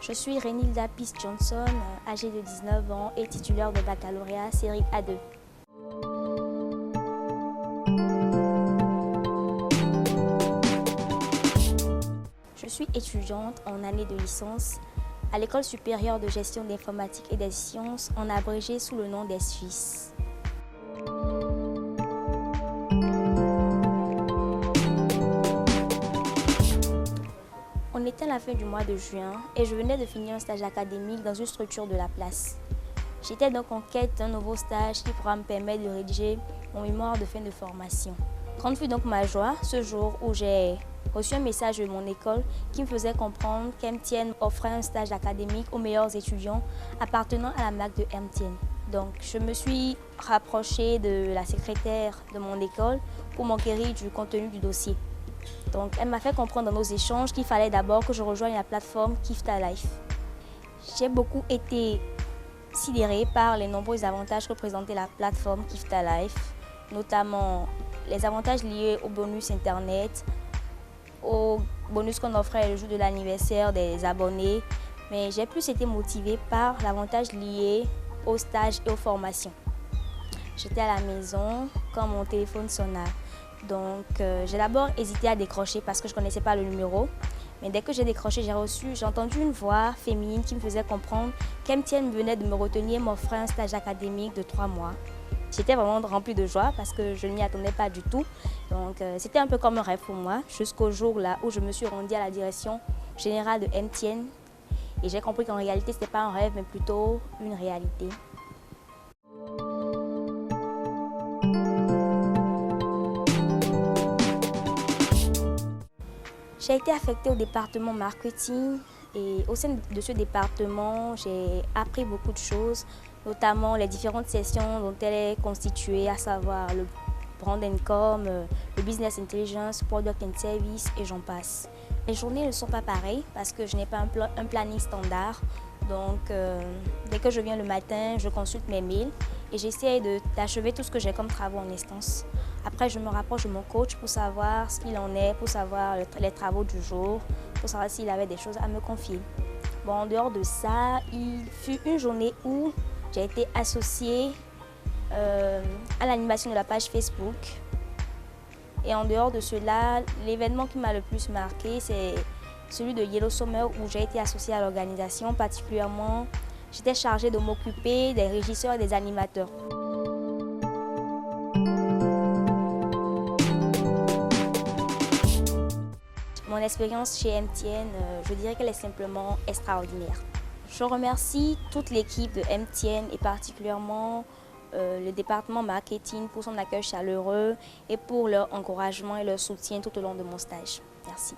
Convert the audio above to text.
Je suis Renilda Peace Johnson, âgée de 19 ans et titulaire de baccalauréat série A2. Je suis étudiante en année de licence à l'École supérieure de gestion d'informatique et des sciences, en abrégé sous le nom d'ESFIS. On était à la fin du mois de juin et je venais de finir un stage académique dans une structure de la place. J'étais donc en quête d'un nouveau stage qui pourra me permettre de rédiger mon mémoire de fin de formation. Grande fut donc ma joie ce jour où j'ai reçu un message de mon école qui me faisait comprendre qu'MTN offrait un stage académique aux meilleurs étudiants appartenant à la marque de MTN. Donc je me suis rapprochée de la secrétaire de mon école pour m'enquérir du contenu du dossier. Donc elle m'a fait comprendre dans nos échanges qu'il fallait d'abord que je rejoigne la plateforme Kiffe ta Life. J'ai beaucoup été sidérée par les nombreux avantages que présentait la plateforme Kiffe ta Life, notamment les avantages liés au bonus internet, au bonus qu'on offrait le jour de l'anniversaire des abonnés, mais j'ai plus été motivée par l'avantage lié aux stages et aux formations. J'étais à la maison quand mon téléphone sonna. Donc j'ai d'abord hésité à décrocher parce que je ne connaissais pas le numéro. Mais dès que j'ai décroché, j'ai entendu une voix féminine qui me faisait comprendre qu'MTN venait de me retenir et m'offrait un stage académique de 3 mois. J'étais vraiment remplie de joie parce que je ne m'y attendais pas du tout. Donc c'était un peu comme un rêve pour moi, jusqu'au jour là où je me suis rendue à la direction générale de MTN. Et j'ai compris qu'en réalité, ce n'était pas un rêve, mais plutôt une réalité. J'ai été affectée au département marketing et au sein de ce département, j'ai appris beaucoup de choses, notamment les différentes sessions dont elle est constituée, à savoir le brand and com, le business intelligence, product and service et j'en passe. Les journées ne sont pas pareilles parce que je n'ai pas un planning standard. Donc, dès que je viens le matin, je consulte mes mails et j'essaie d'achever tout ce que j'ai comme travaux en instance. Après, je me rapproche de mon coach pour savoir ce qu'il en est, pour savoir les travaux du jour, pour savoir s'il avait des choses à me confier. Bon, en dehors de ça, il fut une journée où j'ai été associée à l'animation de la page Facebook. Et en dehors de cela, l'événement qui m'a le plus marqué, c'est celui de Yellow Summer où j'ai été associée à l'organisation. Particulièrement, j'étais chargée de m'occuper des régisseurs et des animateurs. Mon expérience chez MTN, je dirais qu'elle est simplement extraordinaire. Je remercie toute l'équipe de MTN et particulièrement le département marketing pour son accueil chaleureux et pour leur encouragement et leur soutien tout au long de mon stage. Merci.